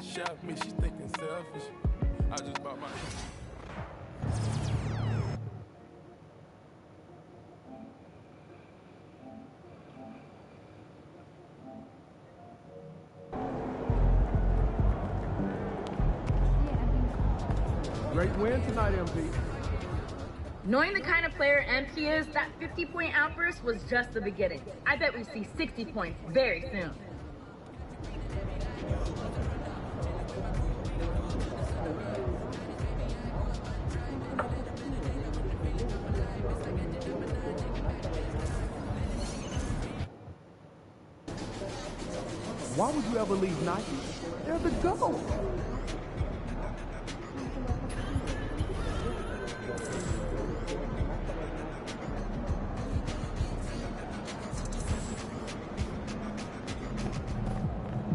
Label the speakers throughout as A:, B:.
A: shot me, she thinking selfish. I just bought my...
B: Great win tonight, MP.
C: Knowing the kind of player MP is, that 50-point outburst was just the beginning. I bet we see 60 points very soon.
B: Why would you ever leave Nike? They're the GOAT.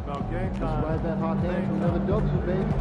A: About game
D: Just
A: time.
D: ride that hot hand to another W, baby.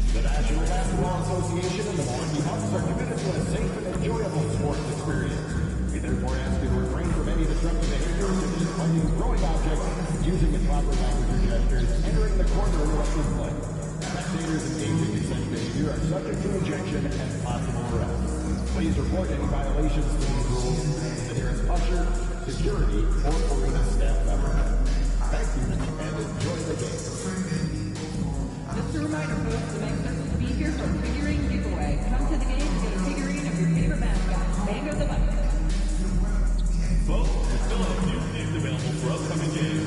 E: The National Basketball Association and the Milwaukee Bucks are committed to a safe and enjoyable sports experience. We therefore ask you to refrain from any disruptive behavior, such as pointing throwing objects, using improper language or gestures, entering the court or interrupting play. Spectators engaging in such behavior are subject to ejection and possible arrest. Please report any violations to these rules to the nearest usher, security, or arena staff member. Thank you, and enjoy the game.
F: Just a reminder, folks, to make certain to be here for a figurine giveaway. Come to the game to get a figurine of your favorite mascot, Mango the Buck.
E: Folks, we still have a few names available for upcoming games.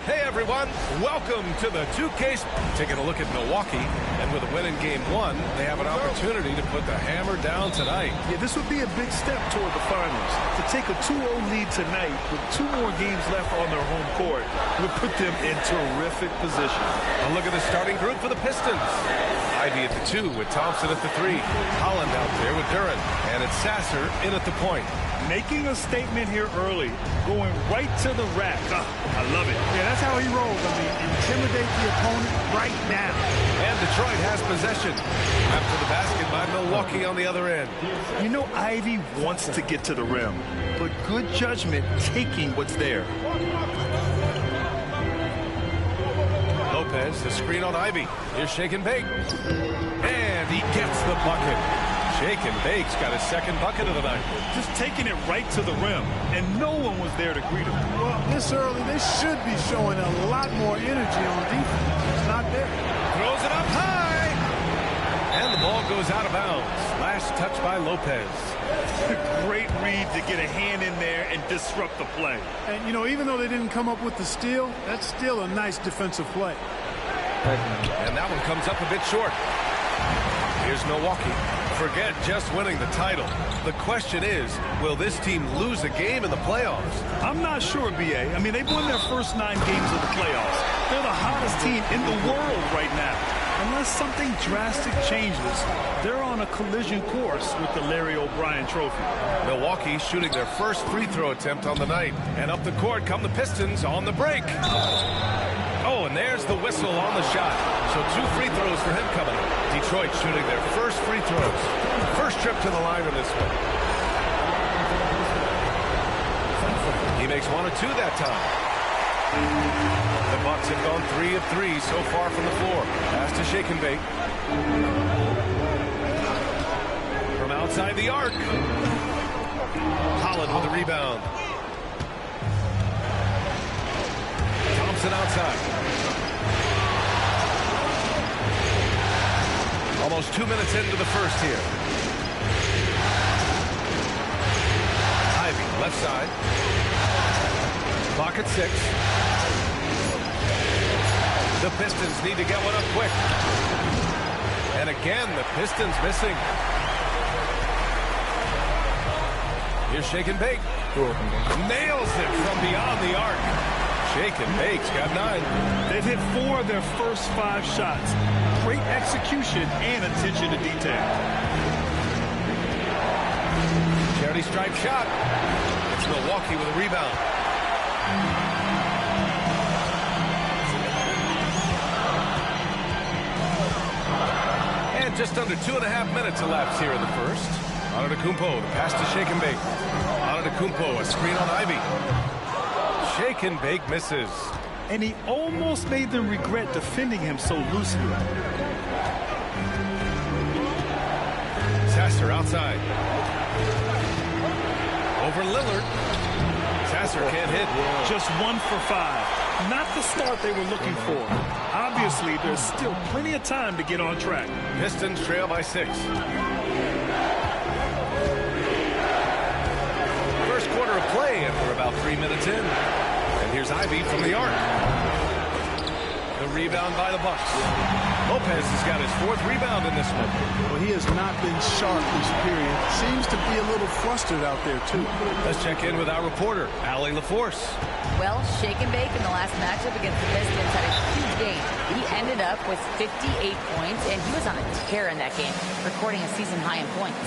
G: Hey everyone, welcome to the 2K. Taking a look at Milwaukee, and with a win in Game 1, they have an opportunity to put the hammer down tonight.
H: Yeah, this would be a big step toward the finals. To take a 2-0 lead tonight with 2 more games left on their home court would put them in terrific position.
G: A look at the starting group for the Pistons. Ivy at the 2 with Thompson at the 3. Holland out there with Duren, and it's Sasser in at the point.
H: Making a statement here early, going right to the rack. I love it.
I: Yeah, that's how he rolls. I mean, intimidate the opponent right now.
G: And Detroit has possession. After the basket by Milwaukee on the other end.
H: You know, Ivy wants to get to the rim, but good judgment taking what's there.
G: Lopez, the screen on Ivy. Here's Shake and Bake. And he gets the bucket. Shake and Bake's got his second bucket of the night.
H: Just taking it right to the rim, and no one was there to greet him.
I: Well, this early, they should be showing a lot more energy on defense. It's not there.
G: Throws it up high. And the ball goes out of bounds. Last touch by Lopez.
H: Great read to get a hand in there and disrupt the play.
I: And, you know, even though they didn't come up with the steal, that's still a nice defensive play.
G: And that one comes up a bit short. Here's Milwaukee. Forget just winning the title. The question is, will this team lose a game in the playoffs?
H: I'm not sure, B.A. I mean, they've won their first 9 games of the playoffs. They're the hottest team in the world right now. Unless something drastic changes, they're on a collision course with the Larry O'Brien Trophy.
G: Milwaukee shooting their first free throw attempt on the night. And up the court come the Pistons on the break. Oh, and there's the whistle on the shot. So 2 free throws for him coming up. Detroit shooting their first free throws. First trip to the line in this one. He makes 1 of 2 that time. The Bucks have gone 3 of 3 so far from the floor. Pass to Shake and Bake. From outside the arc. Holland with the rebound. Thompson outside. Almost 2 minutes into the first here. Ivy, left side. Clock at 6. The Pistons need to get one up quick. And again, the Pistons missing. Here's Shake and Bake. Nails it from beyond the arc. Shake and Bake's got 9.
H: They've hit 4 of their first 5 shots. Great execution and attention to detail.
G: Charity stripe shot. It's Milwaukee with a rebound. And just under 2.5 minutes elapsed here in the first. Antetokounmpo, the pass to Shake and Bake. Antetokounmpo, a screen on Ivy. Shake and Bake misses.
H: And he almost made them regret defending him so loosely.
G: Sasser outside. Over Lillard. Sasser can't hit.
H: Just 1 for 5. Not the start they were looking for. Obviously, there's still plenty of time to get on track.
G: Pistons trail by 6. First quarter of play, and we're about 3 minutes in. And here's Ivy from the arc. The rebound by the Bucks. Lopez has got his 4th rebound in this one.
I: Well, he has not been sharp this period. Seems to be a little flustered out there, too.
G: Let's check in with our reporter, Allie LaForce.
J: Well, Shake and Bake in the last matchup against the Pistons had a huge game. He ended up with 58 points, and he was on a tear in that game, recording a season high in points.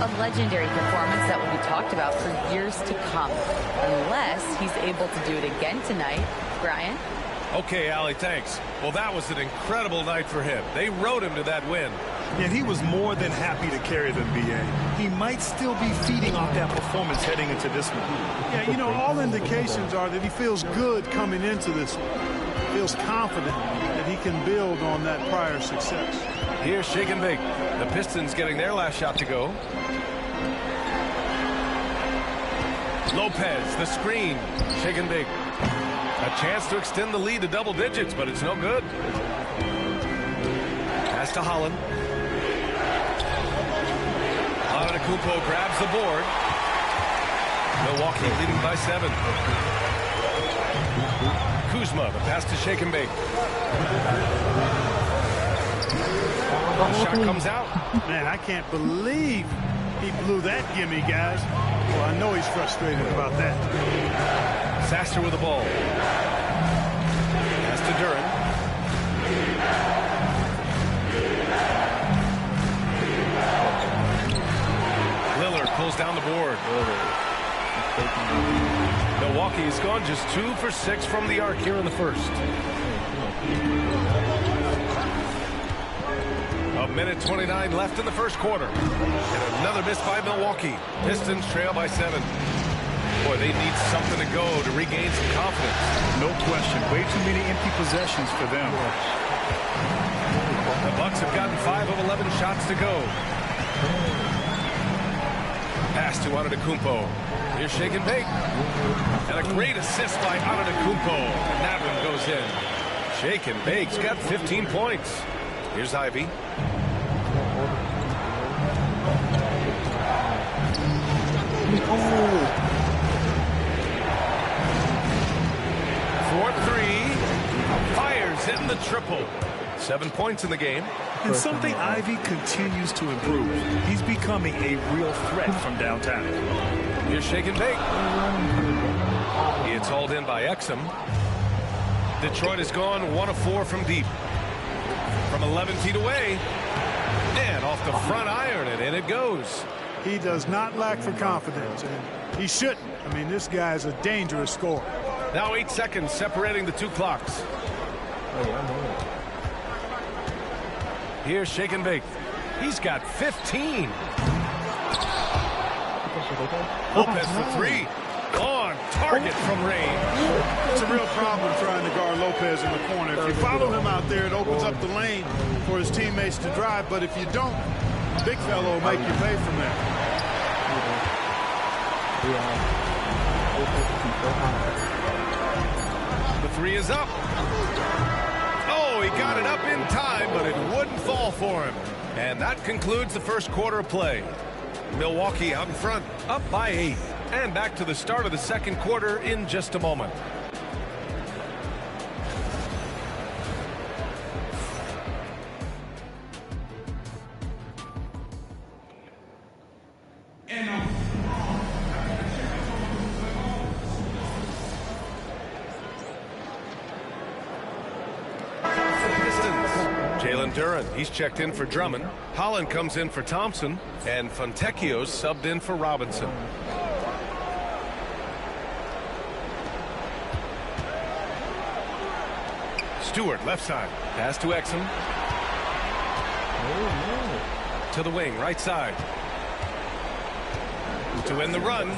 J: A legendary performance that will be talked about for years to come, unless he's able to do it again tonight. Brian?
G: Okay, Allie, thanks. Well, that was an incredible night for him. They rode him to that win.
H: And he was more than happy to carry them, B.A. He might still be feeding off that performance heading into this one.
I: Yeah, you know, all indications are that he feels good coming into this one. Feels confident that he can build on that prior success.
G: Here's Shake and Bake. The Pistons getting their last shot to go. Lopez, the screen. Shake and Bake. A chance to extend the lead to double digits, but it's no good. Pass to Holland. Antetokounmpo grabs the board. Milwaukee leading by 7. Kuzma, the pass to Shake and Bake. The shot comes out.
I: Man, I can't believe he blew that gimme, guys. Well, I know he's frustrated about that.
G: Sasser with the ball. Pass to Duren. Lillard pulls down the board. Milwaukee has gone just 2 for 6 from the arc here in the first. A minute 29 left in the first quarter. And another miss by Milwaukee. Pistons trail by 7. Boy, they need something to go to regain some confidence.
H: No question. Way too many empty possessions for them.
G: The Bucks have gotten 5 of 11 shots to go. Pass to Antetokounmpo. Here's Shake and Bake. And a great assist by Antetokounmpo. And that one goes in. Shake and Bake's got 15 points. Here's Ivy. For 3. Fires in the triple. 7 points in the game.
H: And something Ivy continues to improve. He's becoming a real threat from downtown.
G: Here's Shake and Bake. It's hauled in by Exum. Detroit has gone 1 of 4 from deep. From 11 feet away. And off the front iron, and in it goes.
I: He does not lack for confidence, and he shouldn't. I mean, this guy's a dangerous scorer.
G: Now 8 seconds separating the 2 clocks. Here's Shake and Bake. He's got 15. Lopez for 3. On target from range.
I: It's a real problem trying to guard Lopez in the corner. If you follow him out there, it opens up the lane for his teammates to drive. But if you don't, the big fellow will make you pay from there.
G: The 3 is up. Oh, he got it up in time, but it wouldn't fall for him. And that concludes the first quarter of play. Milwaukee out in front, up by 8. And back to the start of the second quarter in just a moment. Duren, he's checked in for Drummond. Holland comes in for Thompson. And Fontecchio's subbed in for Robinson. Stewart, left side. Pass to Exum. To the wing, right side. To win the run.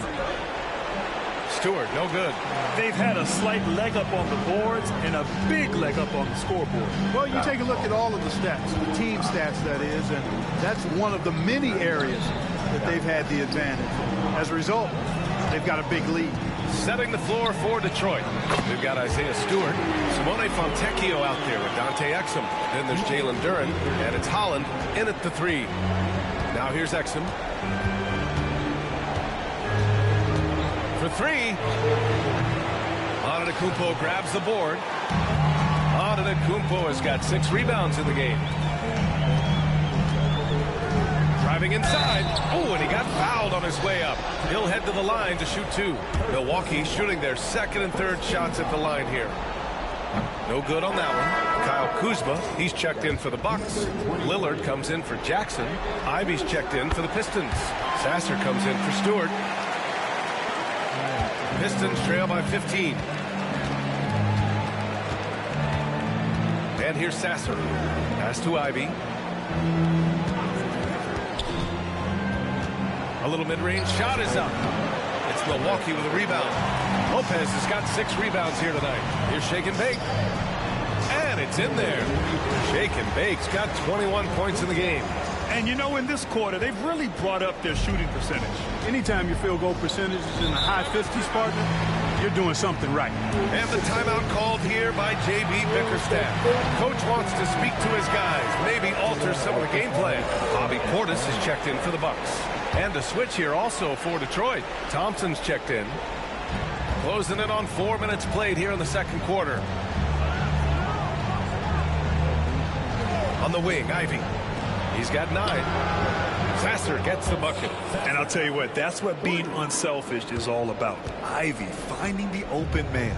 G: Stewart, no good.
H: They've had a slight leg up on the boards and a big leg up on the scoreboard.
I: Well, you take a look at all of the stats, the team stats, that is, and that's one of the many areas that they've had the advantage. As a result, they've got a big lead.
G: Setting the floor for Detroit. We've got Isaiah Stewart, Simone Fontecchio out there with Dante Exum. Then there's Jalen Duren, and it's Holland in at the 3. Now here's Exum. For 3. Antetokounmpo grabs the board. Antetokounmpo has got 6 rebounds in the game. Driving inside. Oh, and he got fouled on his way up. He'll head to the line to shoot 2. Milwaukee shooting their second and third shots at the line here. No good on that one. Kyle Kuzma, he's checked in for the Bucks. Lillard comes in for Jackson. Ivy's checked in for the Pistons. Sasser comes in for Stewart. Pistons trail by 15. And here's Sasser. Pass to Ivy. A little mid-range shot is up. It's Milwaukee with a rebound. Lopez has got 6 rebounds here tonight. Here's Shake and Bake. And it's in there. Shake and Bake's got 21 points in the game.
H: And you know, in this quarter, they've really brought up their shooting percentage.
I: Anytime your field goal percentage is in the high 50s, partner, you're doing something right.
G: And the timeout called here by J.B. Bickerstaff. Coach wants to speak to his guys, maybe alter some of the game plan. Bobby Portis is checked in for the Bucks. And a switch here also for Detroit. Thompson's checked in. Closing it on 4 minutes played here in the second quarter. On the wing, Ivy. He's got 9. Sasser gets the bucket.
H: And I'll tell you what, that's what being unselfish is all about. Ivy finding the open man.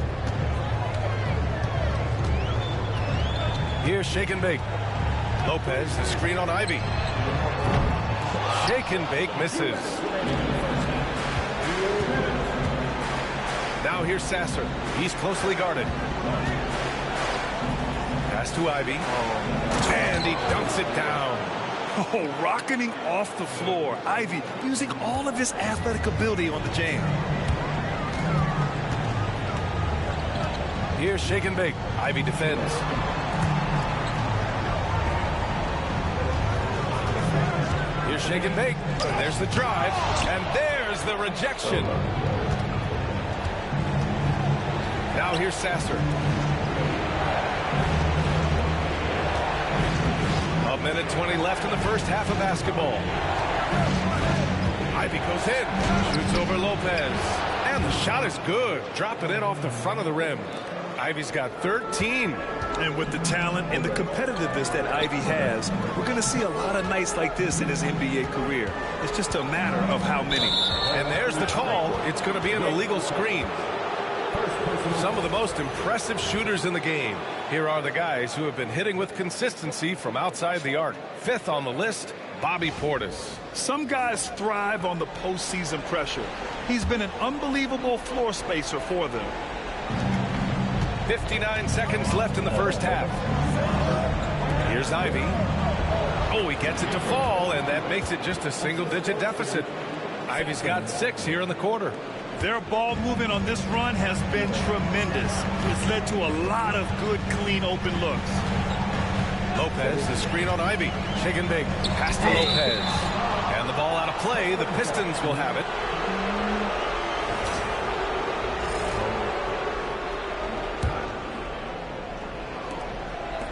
G: Here's Shake and Bake. Lopez, the screen on Ivy. Shake and Bake misses. Now here's Sasser. He's closely guarded. Pass to Ivy. And he dunks it down.
H: Oh, rocketing off the floor. Ivy using all of his athletic ability on the jam.
G: Here's Shake and Bake. Ivy defends. Here's Shake and Bake. There's the drive. And there's the rejection. Now here's Sasser. A minute 20 left in the first half of basketball. Ivy goes in. Shoots over Lopez. And the shot is good. Dropping it off the front of the rim. Ivy's got 13.
H: And with the talent and the competitiveness that Ivy has, we're going to see a lot of nights like this in his NBA career. It's just a matter of how many.
G: And there's the call. It's going to be an illegal screen. Some of the most impressive shooters in the game. Here are the guys who have been hitting with consistency from outside the arc. 5th on the list, Bobby Portis.
H: Some guys thrive on the postseason pressure. He's been an unbelievable floor spacer for them.
G: 59 seconds left in the first half. Here's Ivy. Oh, he gets it to fall, and that makes it just a single-digit deficit. Ivy's got 6 here in the quarter.
H: Their ball movement on this run has been tremendous. It's led to a lot of good, clean, open looks.
G: Lopez, the screen on Ivy. Shake and Bake. Pass to Lopez. And the ball out of play. The Pistons will have it.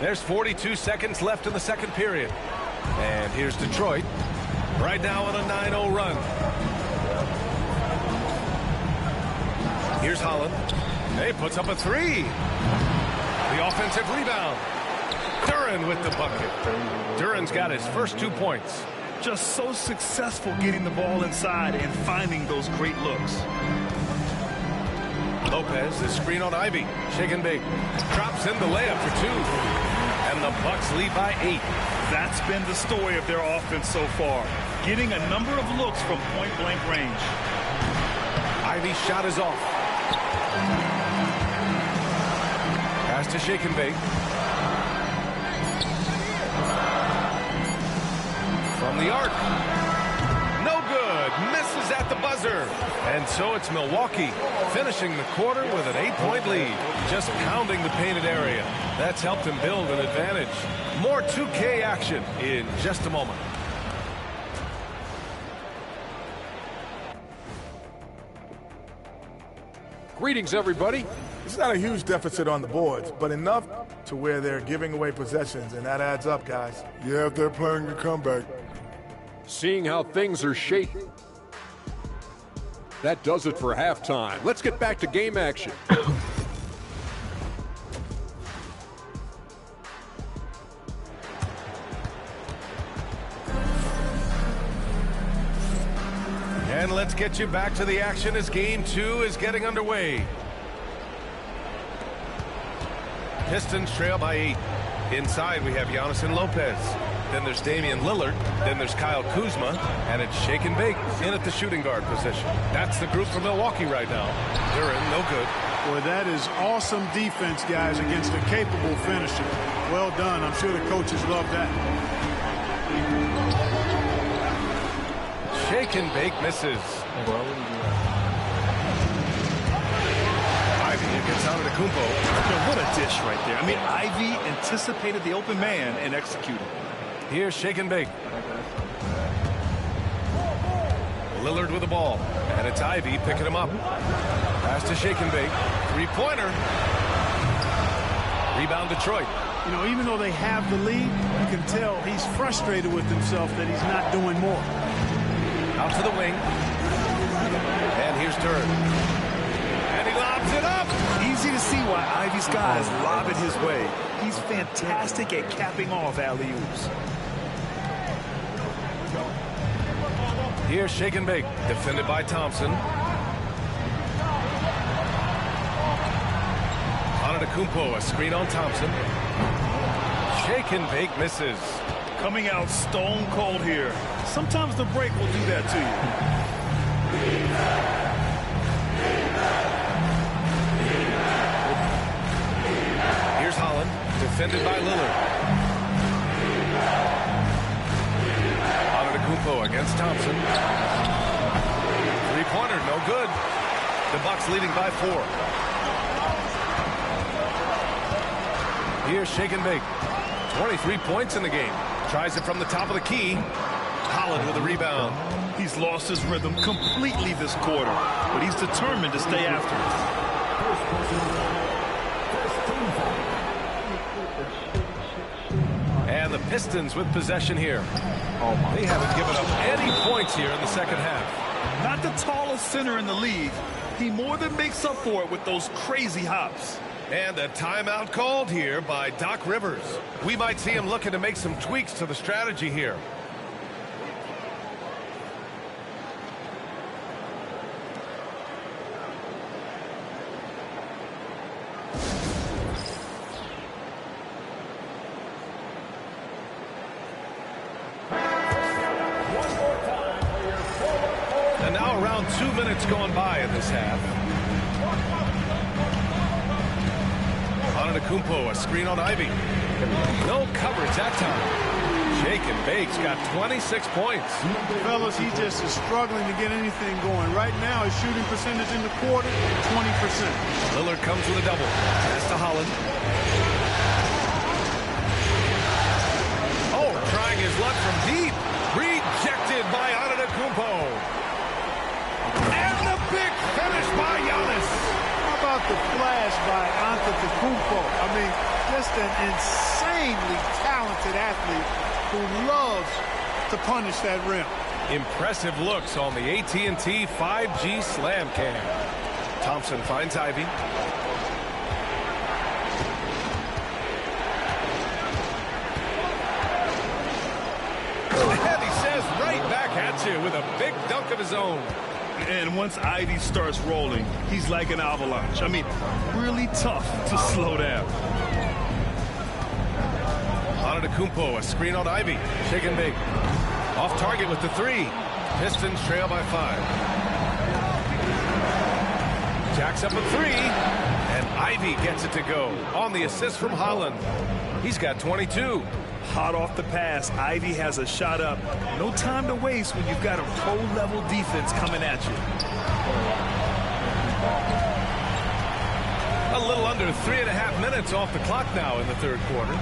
G: There's 42 seconds left in the second period. And here's Detroit. Right now on a 9-0 run. Here's Holland. He puts up a 3. The offensive rebound. Duren with the bucket. Duren's got his first 2 points.
H: Just so successful getting the ball inside and finding those great looks.
G: Lopez, the screen on Ivy. Shake and Bake. Drops in the layup for 2. And and the Bucks lead by 8.
H: That's been the story of their offense so far. Getting a number of looks from point-blank range.
G: Ivey's shot is off. Pass to Shake and Bake. From the arc. No good. Misses at the buzzer. And so it's Milwaukee finishing the quarter with an 8-point lead. Just pounding the painted area. That's helped them build an advantage. More 2K action in just a moment.
B: Greetings, everybody.
K: It's not a huge deficit on the boards, but enough to where they're giving away possessions, and that adds up, guys.
I: Yeah, if they're playing a comeback.
B: Seeing how things are shaping, that does it for halftime. Let's get back to game action.
G: And let's get you back to the action as game 2 is getting underway. Pistons trail by 8. Inside we have Giannis and Lopez. Then there's Damian Lillard. Then there's Kyle Kuzma. And it's Shake and Bake in at the shooting guard position. That's the group for Milwaukee right now. They're in, no good.
I: Boy, that is awesome defense, guys, against a capable finisher. Well done. I'm sure the coaches love that.
G: Shake and Bake misses. Ivey gets out of the Kumpo.
H: What a dish right there. I mean, Ivey anticipated the open man and executed.
G: Here's Shake and Bake. Lillard with the ball. And it's Ivey picking him up. Pass to Shake and Bake. Three-pointer. Rebound Detroit.
I: You know, even though they have the lead, you can tell he's frustrated with himself that he's not doing more.
G: Out to the wing. And here's Turner. And he lobs it up.
H: Easy to see why Ivey's guys lob it his way. He's fantastic at capping off alley-oops.
G: Here's Shake and Bake. Defended by Thompson. Antetokounmpo, a screen on Thompson. Shake and Bake misses.
H: Coming out stone cold here. Sometimes the break will do that to you.
G: Here's Holland, defended by Lillard. Antetokounmpo against Thompson. Three-pointer, no good. The Bucks leading by 4. Here's Shake and Bake. 23 points in the game. Tries it from the top of the key. Holland with a rebound.
H: He's lost his rhythm completely this quarter, but he's determined to stay after
G: it. And the Pistons with possession here. They haven't given up any points here in the second half.
H: Not the tallest center in the league. He more than makes up for it with those crazy hops.
G: And a timeout called here by Doc Rivers. We might see him looking to make some tweaks to the strategy here. And now around 2 minutes going by in this half. Antetokounmpo, a screen on Ivey. No coverage that time. Shake and Bake's got 26 points.
I: Fellas, he just is struggling to get anything going. Right now, his shooting percentage in the quarter, 20%.
G: Lillard comes with a double. Pass to Holland. Oh, trying his luck from deep. Rejected by Antetokounmpo. And the big finish by Giannis.
I: About the flash by Antetokounmpo. I mean, just an insanely talented athlete who loves to punish that rim.
G: Impressive looks on the AT&T 5G Slam Cam. Thompson finds Ivey. And he says right back at you with a big dunk of his own.
H: And once Ivey starts rolling, he's like an avalanche. I mean, really tough to slow down.
G: Antetokounmpo, a screen on Ivy. Shake and bake. Off target with the 3. Pistons trail by 5. Jacks up a 3. And Ivy gets it to go on the assist from Holland. He's got 22.
H: Hot off the pass. Ivy has a shot up. No time to waste when you've got a pro-level defense coming at you.
G: A little under 3.5 minutes off the clock now in the third quarter.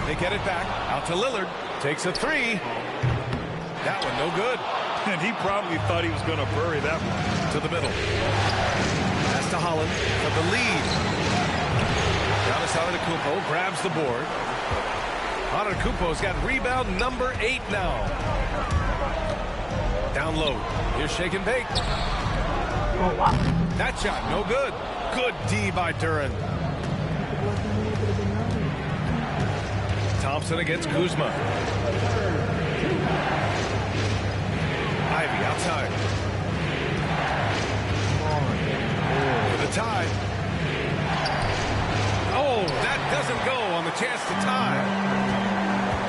G: They get it back. Out to Lillard. Takes a 3. That one no good.
H: And he probably thought he was going to bury that one.
G: To the middle. Pass to Holland for the lead. Giannis Antetokounmpo grabs the board. Antetokounmpo's got rebound number 8 now. Down low. Here's Shake and Bake. That shot no good. Good D by Duren. Thompson against Kuzma. Ivy outside. For the tie. Oh, that doesn't go on the chance to tie.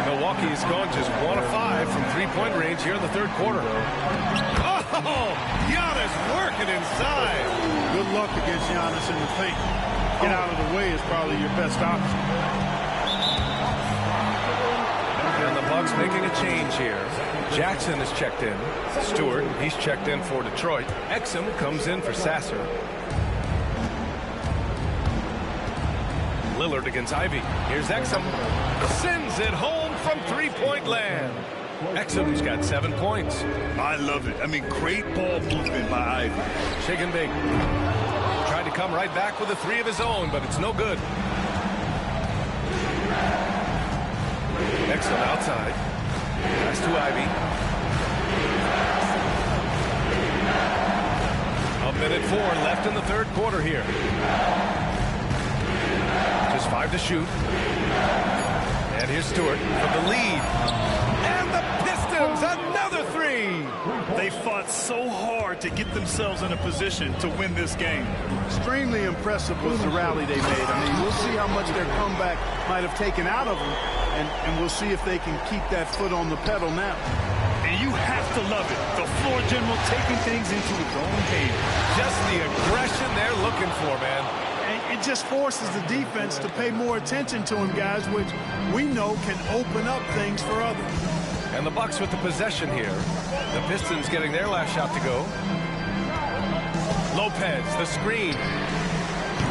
G: Milwaukee's gone just 1 of 5 from three-point range here in the third quarter. Oh, Giannis working inside.
I: Good luck against Giannis in the paint. Get out of the way is probably your best option.
G: And the Bucks making a change here. Jackson is checked in. Stewart, he's checked in for Detroit. Exum comes in for Sasser. Lillard against Ivy. Here's Exum. Sends it home from three-point land. Exum's got 7 points.
H: I love it. I mean, great ball movement by Ivy.
G: Shake and bake. Tried to come right back with a 3 of his own, but it's no good. Exum outside. Pass to Ivy. A minute 4 left in the third quarter here. Just 5 to shoot. And here's Stewart for the lead. And the Pistons, another 3.
H: They fought so hard to get themselves in a position to win this game.
I: Extremely impressive was the rally they made. I mean, we'll see how much their comeback might have taken out of them, and we'll see if they can keep that foot on the pedal now.
H: And you have to love it. The floor general taking things into his own game.
G: Just the aggression they're looking for, man.
I: It just forces the defense to pay more attention to him, guys, which we know can open up things for others.
G: And the Bucks with the possession here. The Pistons getting their last shot to go. Lopez, the screen.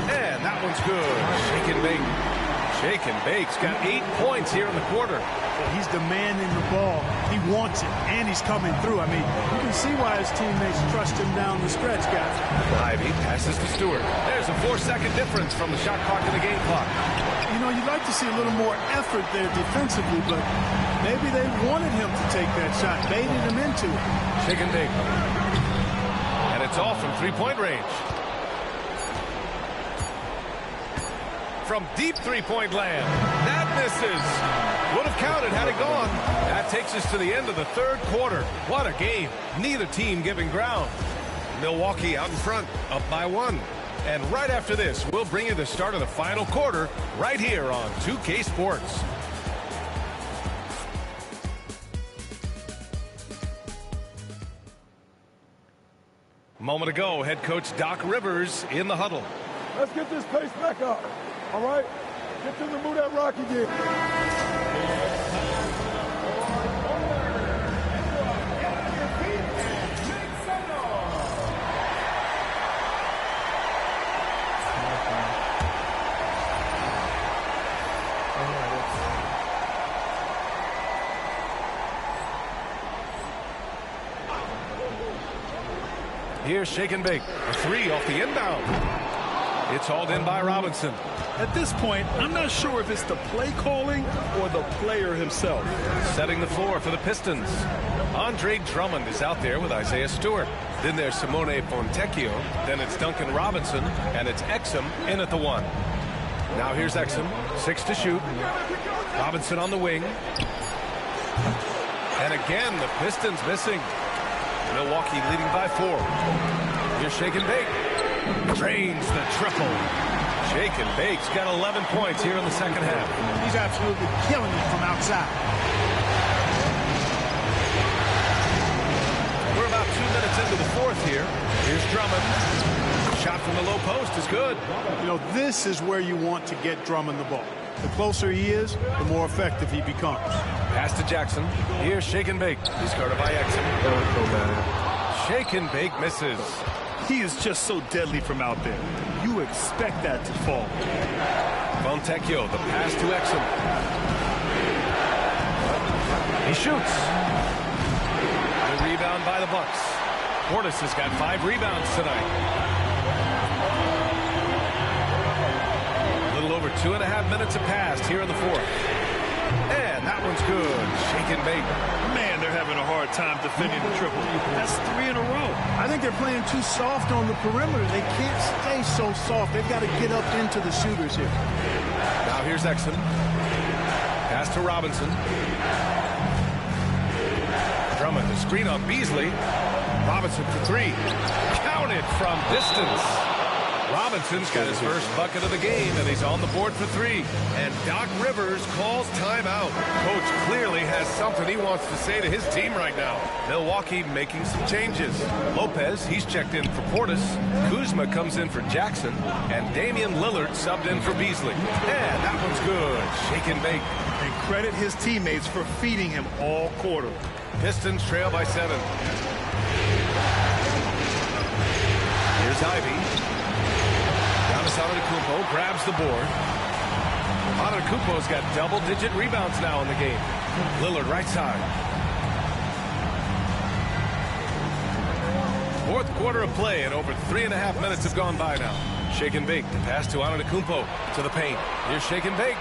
G: And that one's good. Shake and bake. Shake and bake's got 8 points here in the quarter.
I: He's demanding the ball. He wants it, and he's coming through. I mean, you can see why his teammates trust him down the stretch, guys.
G: Ivy passes to Stewart. There's a 4-second difference from the shot clock to the game clock.
I: You know, you'd like to see a little more effort there defensively, but maybe they wanted him to take that shot, baited him into it.
G: Shake and bake. And it's off from three-point range. From deep three-point land. That misses. Would have counted had it gone. That takes us to the end of the third quarter. What a game. Neither team giving ground. Milwaukee out in front, up by 1. And right after this, we'll bring you the start of the final quarter right here on 2K Sports. Moment ago, head coach Doc Rivers in the huddle.
B: Let's get this pace back up. All right? Get them to move that rock again.
G: Here's Shake and Bake. A 3 off the inbound. It's hauled in by Robinson.
H: At this point, I'm not sure if it's the play calling or the player himself.
G: Setting the floor for the Pistons. Andre Drummond is out there with Isaiah Stewart. Then there's Simone Fontecchio. Then it's Duncan Robinson. And it's Exum in at the 1. Now here's Exum. 6 to shoot. Robinson on the wing. And again, the Pistons missing. Milwaukee leading by 4. Here's Shake and Bake. Drains the triple. Shake and Bake's got 11 points here in the second half.
I: He's absolutely killing it from outside.
G: We're about 2 minutes into the fourth here. Here's Drummond. Shot from the low post is good.
I: You know, this is where you want to get Drummond the ball. The closer he is, the more effective he becomes.
G: Pass to Jackson. Here's Shake and Bake. He's guarded by Exum.
B: That was so bad.
G: Shake and Bake misses.
H: He is just so deadly from out there. You expect that to fall.
G: Fontecchio, the pass to Exum. He shoots. The rebound by the Bucks. Portis has got 5 rebounds tonight. A little over 2.5 minutes have passed here in the fourth. And that one's good. Shake and Bake.
H: Man, they're having a hard time defending the triple. That's 3 in a row.
I: I think they're playing too soft on the perimeter. They can't stay so soft. They've got to get up into the shooters here.
G: Now here's Exum. Pass to Robinson. Drummond, the screen on Beasley. Robinson for 3. Counted from distance. Robinson's got his first bucket of the game, and he's on the board for 3. And Doc Rivers calls timeout. Coach clearly has something he wants to say to his team right now. Milwaukee making some changes. Lopez, he's checked in for Portis. Kuzma comes in for Jackson. And Damian Lillard subbed in for Beasley. And that one's good. Shake and Bake.
H: And credit his teammates for feeding him all quarter.
G: Pistons trail by 7. Here's Ivy. Antetokounmpo grabs the board. Antetokounmpo's got double-digit rebounds now in the game. Lillard right side. Fourth quarter of play, and over 3.5 minutes have gone by now. Shake and Bake. The pass to Antetokounmpo to the paint. Here's Shake and Bake.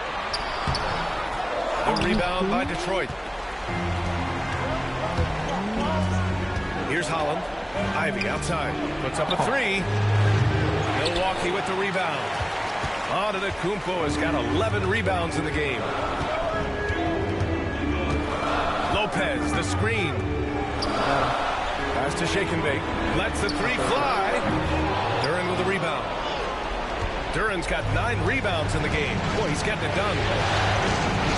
G: The rebound by Detroit. Here's Holland. Ivy outside. Puts up a 3. Milwaukee with the rebound. Antetokounmpo has got 11 rebounds in the game. Lopez, the screen. Pass to Shake and Bake. Lets the 3 fly. Duren with the rebound. Duren's got 9 rebounds in the game. Boy, he's getting it done.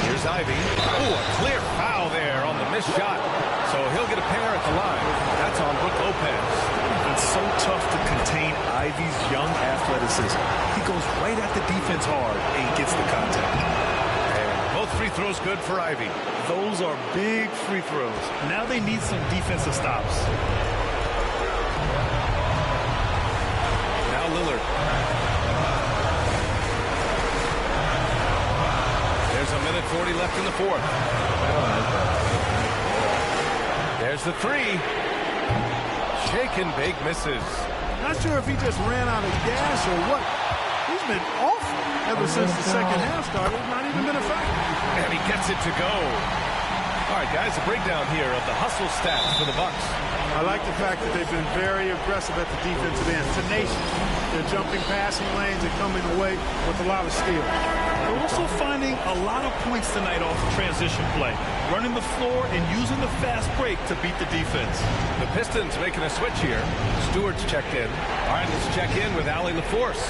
G: Here's Ivy. Oh, a clear foul there on the missed shot. So he'll get a pair at the line. That's on Brook Lopez.
H: It's so tough to contain Ivy's young athleticism. He goes right at the defense hard and gets the contact.
G: And both free throws good for Ivy.
H: Those are big free throws. Now they need some defensive stops.
G: Now Lillard. There's a minute 40 left in the fourth. There's the 3. Shake and Bake misses.
I: Not sure if he just ran out of gas or what. He's been awful ever since the second half started. Not even been effective.
G: And he gets it to go. All right, guys, a breakdown here of the hustle stats for the Bucks.
I: I like the fact that they've been very aggressive at the defensive end. Tenacious. They're jumping passing lanes and coming away with a lot of skill.
H: They're also finding a lot of points tonight off of transition play. Running the floor and using the fast break to beat the defense.
G: The Pistons making a switch here. Stewart's checked in. All right, let's check in with Allie LaForce.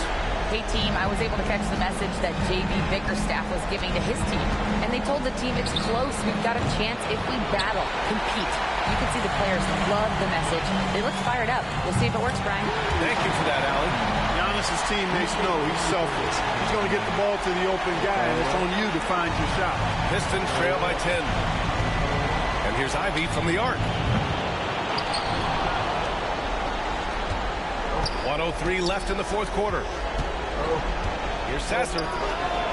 J: Hey, team, I was able to catch the message that J.B. Bickerstaff was giving to his team. And they told the team it's close. We've got a chance if we battle, compete. You can see the players love the message. They look fired up. We'll see if it works, Brian.
G: Thank you for that, Allie.
I: Giannis's teammates know he's selfless. He's going to get the ball to the open guy, and it's on you to find your shot.
G: Pistons trail by 10. And here's Ivy from the arc. 1:03 left in the fourth quarter. Here's Sasser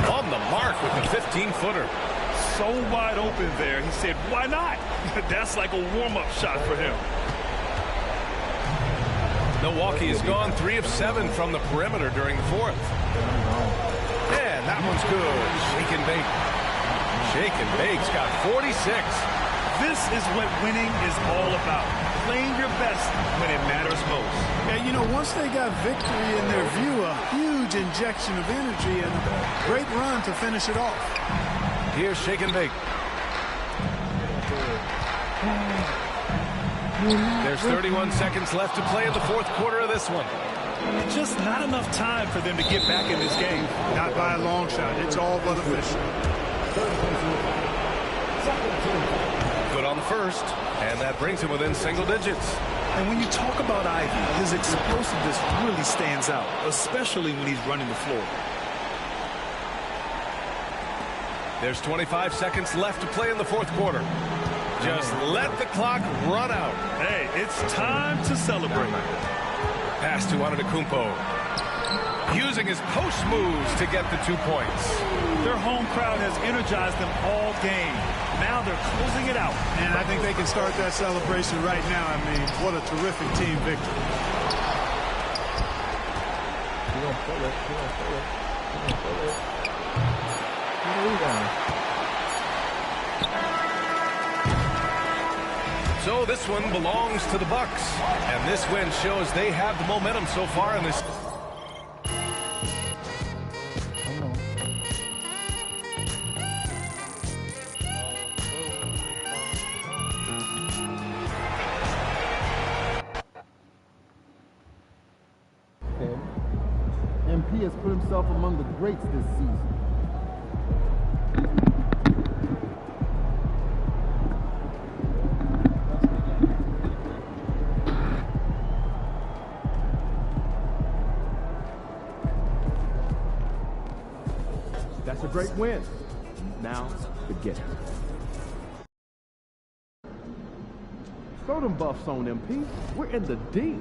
G: on the mark with the 15-footer.
H: So wide open there. He said, why not? That's like a warm-up shot for him.
G: Milwaukee has gone 3 of 7 from the perimeter during the fourth. And that one's good. Shake and Bake. Shake and Bake's got 46.
H: This is what winning is all about. Playing your best when it matters most.
I: Yeah, you know, once they got victory in their view, a huge injection of energy and a great run to finish it off.
G: Here's Shake and Bake. There's 31 seconds left to play in the fourth quarter of this one.
H: Just not enough time for them to get back in this game.
I: Not by a long shot. It's all but official.
G: Good on the first, and that brings him within single digits.
H: And when you talk about Ivey, his explosiveness really stands out, especially when he's running the floor.
G: There's 25 seconds left to play in the fourth quarter. Just let the clock run out.
H: Hey, it's time to celebrate.
G: Pass to Antetokounmpo. Using his post moves to get the 2 points.
H: Their home crowd has energized them all game. Now they're closing it out.
I: And I think they can start that celebration right now. I mean, what a terrific team victory.
G: So this one belongs to the Bucks, and this win shows they have the momentum so far in this.
D: MP has put himself among the greats this season.
B: That's a great win. Now, forget it. Throw them buffs on MP. We're in the D.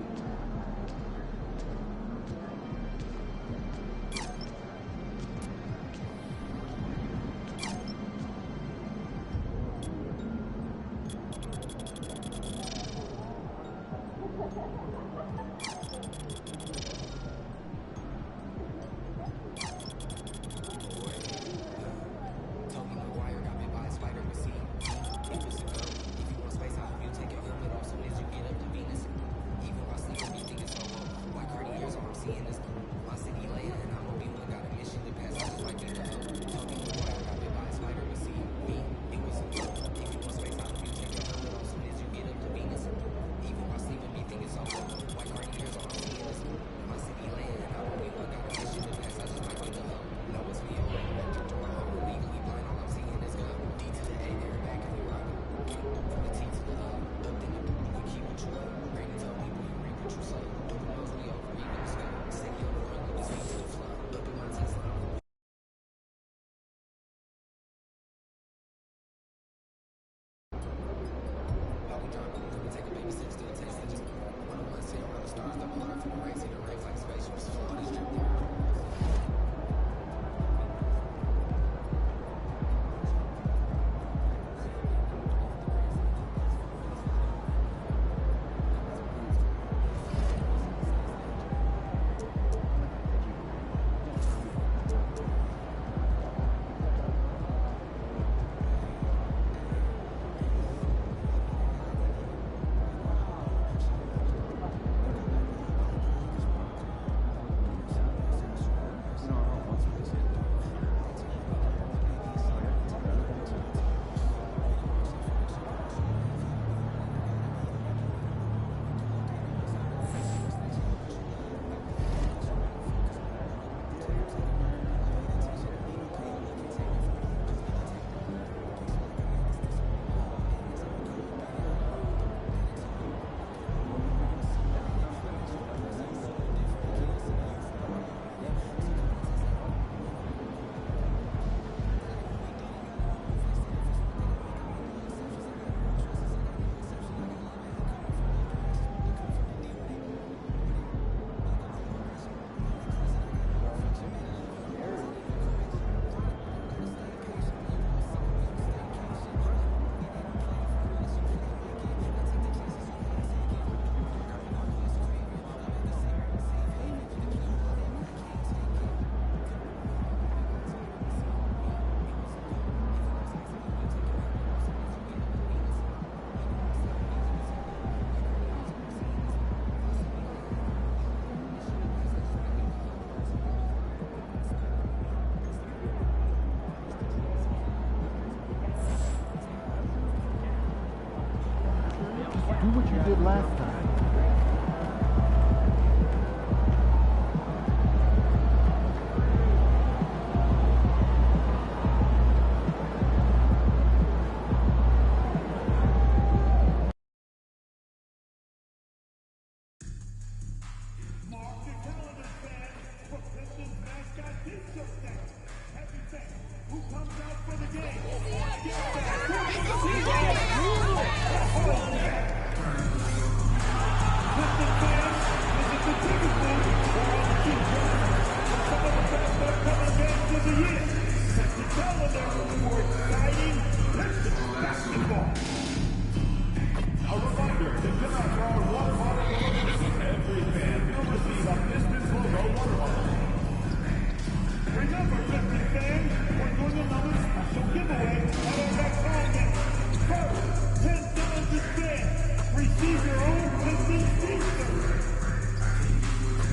D: Do what you did last time.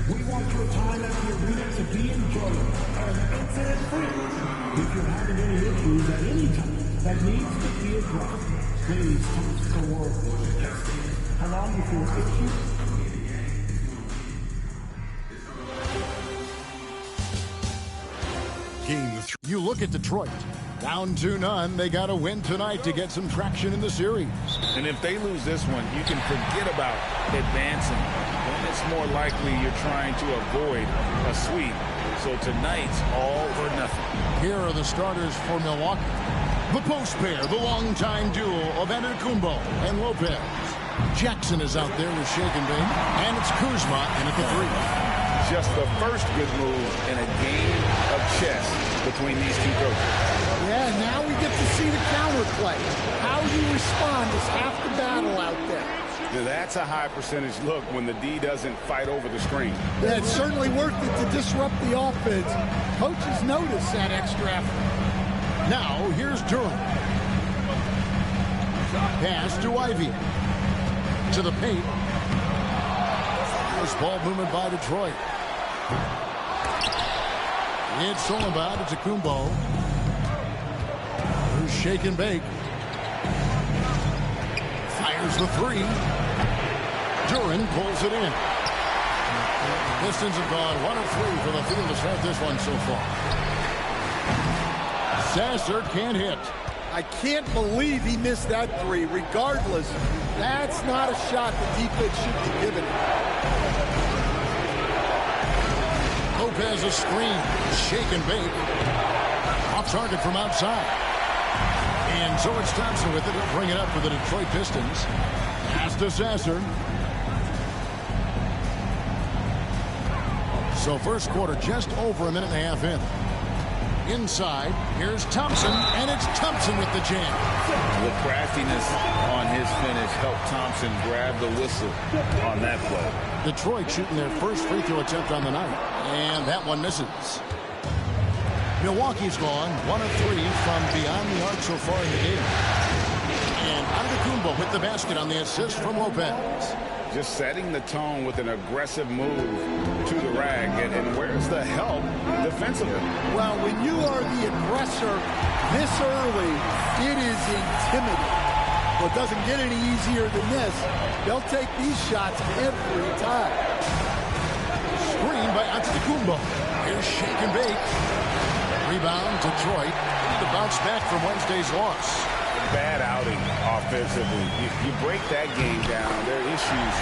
E: We want your time at the arena to be enjoyable and incident-free. If you're having any issues at any time that needs to be addressed, please talk to World Testing. Along with your issues.
L: You look at Detroit. Down 2-0, they got to win tonight to get some traction in the series.
M: And if they lose this one, you can forget about advancing. Then it's more likely you're trying to avoid a sweep. So tonight's all or nothing.
L: Here are the starters for Milwaukee. The post pair, the longtime duo of Antetokounmpo and Lopez. Jackson is out there with shake and bake, and it's Kuzma in at the three.
M: Just the first good move in a game of chess between these two coaches.
N: Yeah, now we get to see the counterplay. How you respond is half the battle out there.
M: That's a high percentage look when the D doesn't fight over the screen.
N: Yeah, it's certainly worth it to disrupt the offense. Coaches notice that extra effort.
L: Now, here's Durham. Pass to Ivy. To the paint. First ball movement by Detroit. It's Solomon to Kumbo. Who's shake and bake. Fires the three. Duran pulls it in. Pistons have gone 1 of 3 from the field to start this one so far. Sasser can't hit.
N: I can't believe he missed that three. Regardless, that's not a shot the defense should be giving.
L: Lopez a screen. Shake and bake. Off target from outside. And so it's Thompson with it to bring it up for the Detroit Pistons. Pass to Sasser. So first quarter just over a minute and a half in. Inside, here's Thompson, and it's Thompson with the jam.
M: The craftiness on his finish helped Thompson grab the whistle on that play.
L: Detroit shooting their first free throw attempt on the night, and that one misses. Milwaukee's gone 1 of 3 from beyond the arc so far in the game. And Antetokounmpo with the basket on the assist from Lopez.
M: Just setting the tone with an aggressive move to the rack. And where's the help defensively?
N: Well, when you are the aggressor this early, it is intimidating. Well, it doesn't get any easier than this. They'll take these shots every time.
L: Screen by Antetokounmpo. Here's shake and bake. Rebound, Detroit. To bounce back from Wednesday's loss.
M: Bad outing offensively. You break that game down, their issues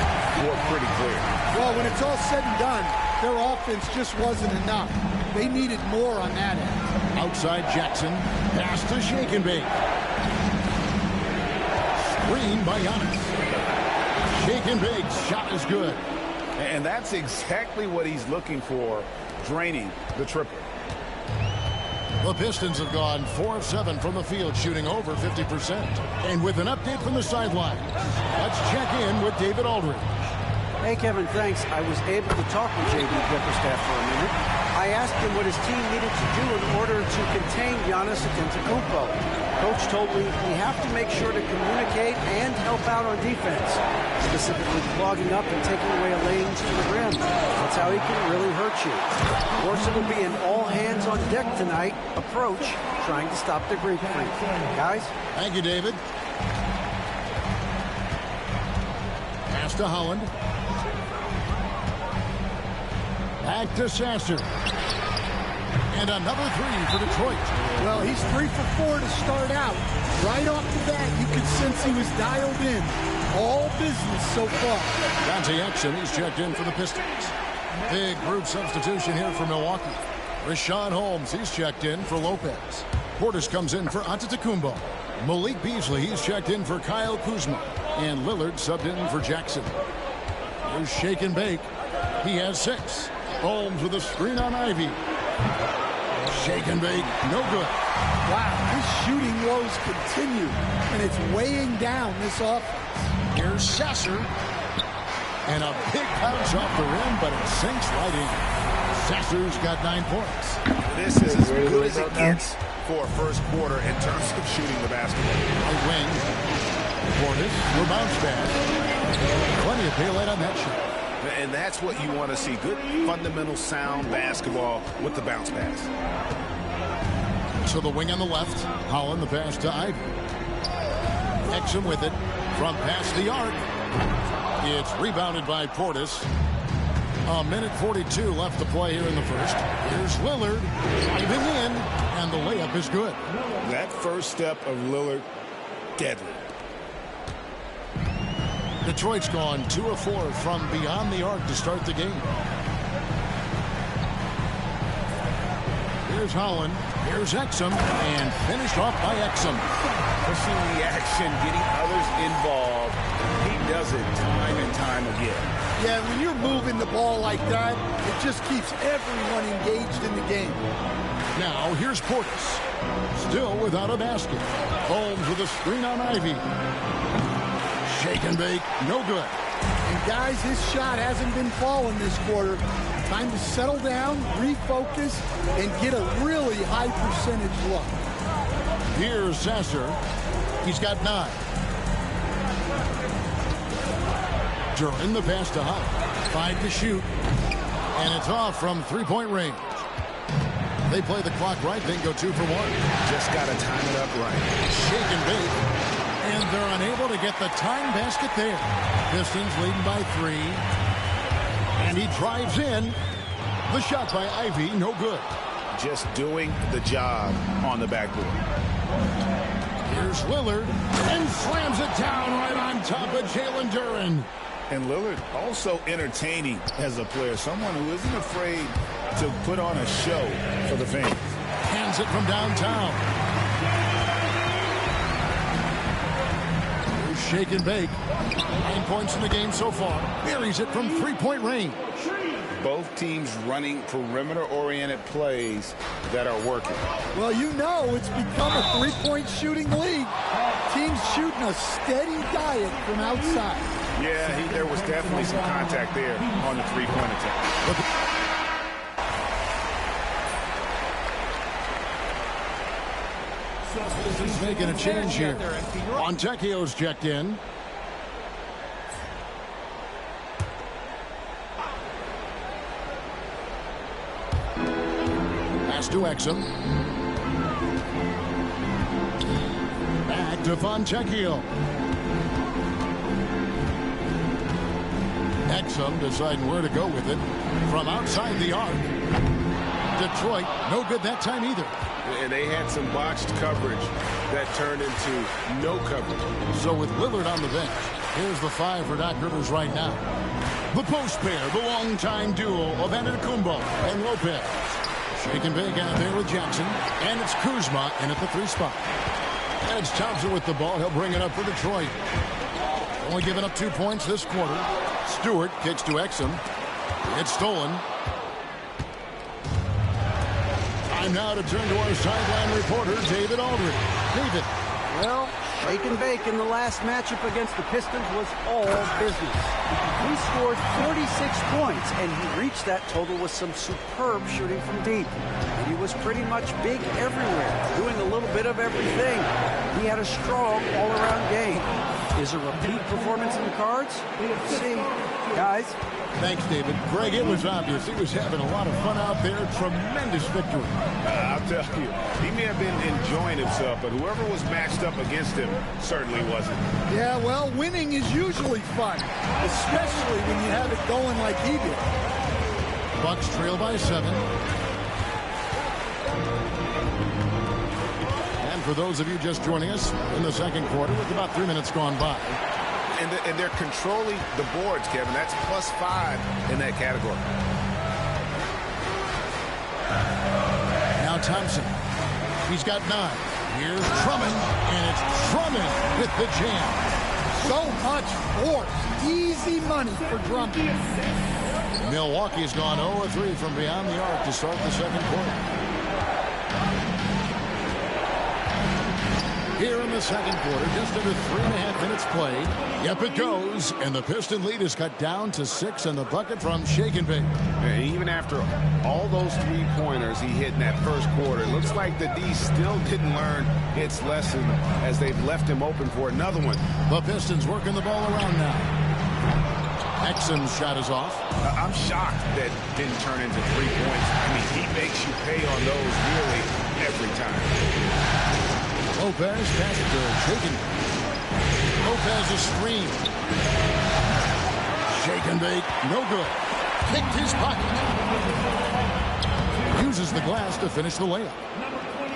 M: were pretty clear.
N: Well, when it's all said and done, their offense just wasn't enough. They needed more on that end.
L: Outside Jackson. Pass to shake and bake. Screen by Giannis. Shake and bake. Shot is good.
M: And that's exactly what he's looking for, draining the triple.
L: The Pistons have gone 4 of 7 from the field, shooting over 50%. And with an update from the sidelines, let's check in with David Aldridge.
O: Hey, Kevin, thanks. I was able to talk with J.B. Bickerstaff for a minute. I asked him what his team needed to do in order to contain Giannis Antetokounmpo. Coach told me we have to make sure to communicate and help out on defense, specifically clogging up and taking away lanes to the rim. That's how he can really hurt you. Of course, it will be an all-hands-on-deck tonight approach, trying to stop the Greek Freak. Guys?
L: Thank you, David. Pass to Holland. Back to Sasser. And another three for Detroit.
N: Well, he's 3 for 4 to start out. Right off the bat, you could sense he was dialed in. All business so far.
L: Dante Exum, he's checked in for the Pistons. Big group substitution here for Milwaukee. Richaun Holmes, he's checked in for Lopez. Portis comes in for Antetokounmpo. Malik Beasley, he's checked in for Kyle Kuzma. And Lillard subbed in for Jackson. Here's Shake and Bake. He has 6. Holmes with a screen on Ivy. Shake and Bake, no good.
N: Wow, his shooting woes continue, and it's weighing down this offense.
L: Here's Sasser. And a big bounce off the rim, but it sinks right in. Sasser's got 9 points.
M: This is as good as it gets for a first quarter in terms of shooting the basketball.
L: A wing. Portis, no bounce pass. Plenty of daylight on that shot.
M: And that's what you want to see. Good, fundamental, sound basketball with the bounce pass.
L: So the wing on the left. Holland the pass to Ivy. Exum with it from past the arc. It's rebounded by Portis. A minute 42 left to play here in the first. Here's Lillard driving in, and the layup is good.
M: That first step of Lillard, deadly.
L: Detroit's gone 2 of 4 from beyond the arc to start the game. Here's Holland. Here's Exum, and finished off by Exum.
M: Pushing the action, getting others involved. He does it time and time again.
N: Yeah, when you're moving the ball like that, it just keeps everyone engaged in the game.
L: Now, here's Portis. Still without a basket. Holmes with a screen on Ivy. Shake and bake, no good.
N: And guys, his shot hasn't been falling this quarter. Time to settle down, refocus, and get a really high percentage look.
L: Here's Sasser. He's got 9. Duran the pass to Hop. 5 to shoot. And it's off from 3-point range. They play the clock right, then go 2 for 1.
M: Just got to time it up right.
L: Shake and bake. And they're unable to get the time basket there. Pistons leading by 3. And he drives in. The shot by Ivy, no good.
M: Just doing the job on the backboard.
L: Here's Lillard. And slams it down right on top of Jalen Duran.
M: And Lillard also entertaining as a player. Someone who isn't afraid to put on a show for the fans.
L: Hands it from downtown. Here's Shake and Bake. 9 points in the game so far. Buries it from 3-point range.
M: Both teams running perimeter-oriented plays that are working.
N: Well, you know it's become a 3-point shooting league. Teams shooting a steady diet from outside.
M: Yeah, there was definitely some contact there on the 3-point attempt.
L: He's making a change here. Montecchio's checked in. Pass to Exum. Back to Fontecchio. Exum deciding where to go with it. From outside the arc. Detroit, no good that time either.
M: And they had some botched coverage that turned into no coverage.
L: So with Lillard on the bench, here's the 5 for Doc Rivers right now. The post pair, the longtime duo of Antetokounmpo and Lopez. Shake and bake out there with Jackson. And it's Kuzma in at the 3 spot. And it's Thompson with the ball. He'll bring it up for Detroit. Only giving up 2 points this quarter. Stewart kicks to Exum. It's stolen. Time now to turn to our sideline reporter, David Aldridge. David.
O: Well, Shake and Bake in the last matchup against the Pistons was all business. He scored 46 points, and he reached that total with some superb shooting from deep. And he was pretty much big everywhere, doing a little bit of everything. He had a strong all-around game. Is a repeat performance in the cards? Let's see. Guys.
L: Thanks, David. Greg, it was obvious. He was having a lot of fun out there. Tremendous victory.
M: I'll tell you, he may have been enjoying himself, but whoever was matched up against him certainly wasn't.
N: Yeah, well, winning is usually fun, especially when you have it going like he did.
L: Bucks trail by 7. And for those of you just joining us in the second quarter, with about 3 minutes gone by.
M: And they're controlling the boards, Kevin. That's +5 in that category.
L: Now Thompson. He's got 9. Here's Drummond, and it's Drummond with the jam.
N: So much force. Easy money for Drummond.
L: Milwaukee's gone 0-3 from beyond the arc to start the second quarter. Here in the second quarter, just under 3.5 minutes played. Yep, it goes, and the Piston lead is cut down to 6 in the bucket from Shake and Bake.
P: And even after all those three-pointers he hit in that first quarter, it looks like the D still didn't learn its lesson as they've left him open for another one.
L: The Pistons working the ball around now. Exum's shot is off.
P: I'm shocked that didn't turn into 3 points. I mean, he makes you pay on those really every time.
L: Lopez passes to Shaken. Lopez a screen. Shake and Bake, no good. Kicked his pocket. Uses the glass to finish the layup.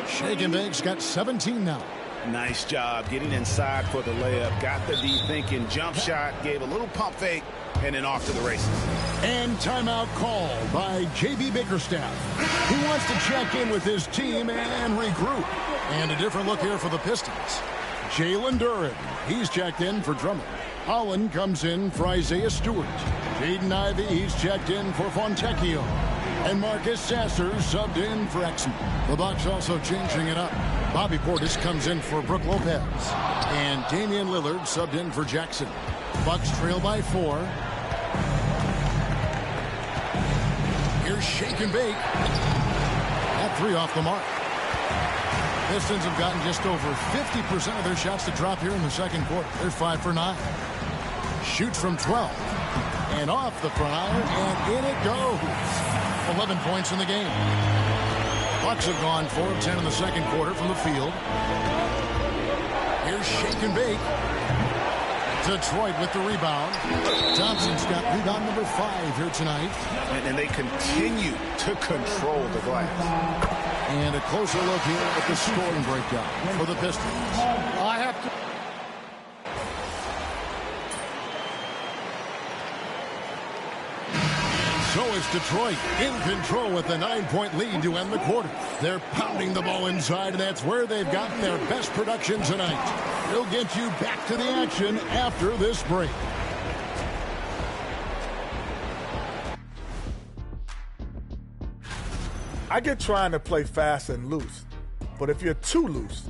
L: Shake and Bake's got 17 now.
P: Nice job getting inside for the layup. Got the D thinking jump shot, gave a little pump fake, and then off to the races.
L: And timeout called by J.B. Bickerstaff. He wants to check in with his team and regroup. And a different look here for the Pistons. Jalen Duren, he's checked in for Drummond. Holland comes in for Isaiah Stewart. Jaden Ivey, he's checked in for Fontecchio. And Marcus Sasser subbed in for Exum. The Bucks also changing it up. Bobby Portis comes in for Brook Lopez. And Damian Lillard subbed in for Jackson. Bucks trail by 4. Here's Shake and Bake. That 3 off the mark. Pistons have gotten just over 50% of their shots to drop here in the second quarter. They're 5 for 9. Shoots from 12. And off the prior, and in it goes. 11 points in the game. Bucks have gone 4 of 10 in the second quarter from the field. Here's Shake and Bake. Detroit with the rebound. Thompson's got rebound number 5 here tonight.
P: And they continue to control the glass.
L: And a closer look here at the scoring breakdown for the Pistons.
N: I have to.
L: So it's Detroit in control with a 9-point lead to end the quarter. They're pounding the ball inside, and that's where they've gotten their best production tonight. We'll get you back to the action after this break.
K: I get trying to play fast and loose, but if you're too loose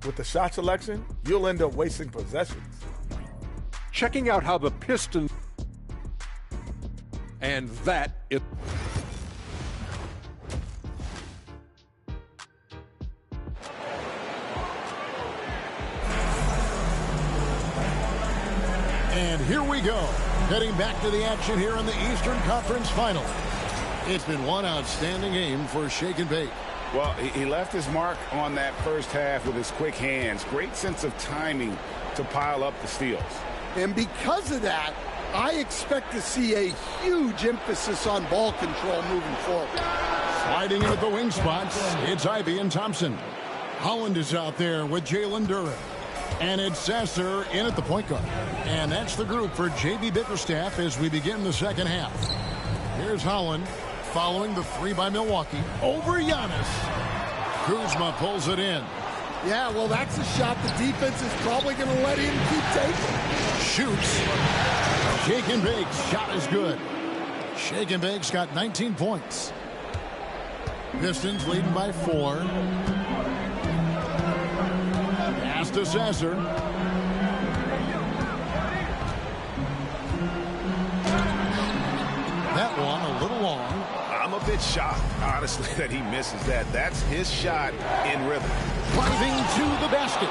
K: with the shot selection, you'll end up wasting possessions.
B: Checking out how the Pistons and that is.
L: And here we go, heading back to the action here in the Eastern Conference Final. It's been one outstanding game for Shake and Bake.
P: Well, he left his mark on that first half with his quick hands. Great sense of timing to pile up the steals.
N: And because of that, I expect to see a huge emphasis on ball control moving forward.
L: Sliding in at the wing spots, it's Ivey and Thompson. Holland is out there with Jalen Duren. And it's Sasser in at the point guard. And that's the group for J.B. Bickerstaff as we begin the second half. Here's Holland following the 3 by Milwaukee. Over Giannis. Kuzma pulls it in.
N: Yeah, well, that's a shot the defense is probably going to let him keep taking.
L: Shoots. Shake and Bake's shot is good. Shake and Bake's got 19 points. Pistons leading by 4. Pass to Sasser. That one a little long.
P: I'm a bit shocked, honestly, that he misses that. That's his shot in rhythm.
L: Driving to the basket.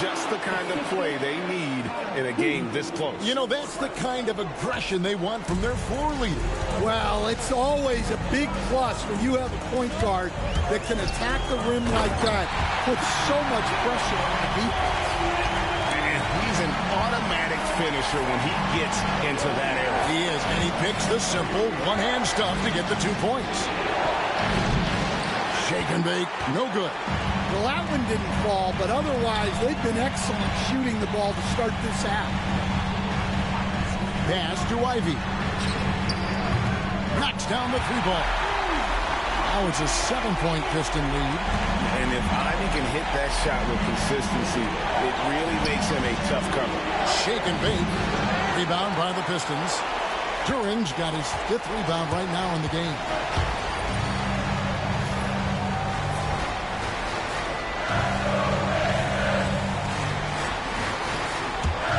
P: Just the kind of play they need in a game this close.
L: You know, that's the kind of aggression they want from their floor leader.
N: Well, it's always a big plus when you have a point guard that can attack the rim like that. Puts so much pressure on the defense.
P: And he's an automatic finisher when he gets into that area.
L: He is, and he picks the simple one-hand stuff to get the 2 points. Shake and Bake, no good.
N: Well, that one didn't fall, but otherwise they've been excellent shooting the ball to start this half.
L: Pass to Ivey. Knocks down the 3 ball. Now it's a 7-point Piston lead.
M: And if Ivy can hit that shot with consistency, it really makes him a tough cover.
L: Shake and bake. Rebound by the Pistons. Duran's got his 5th rebound right now in the game.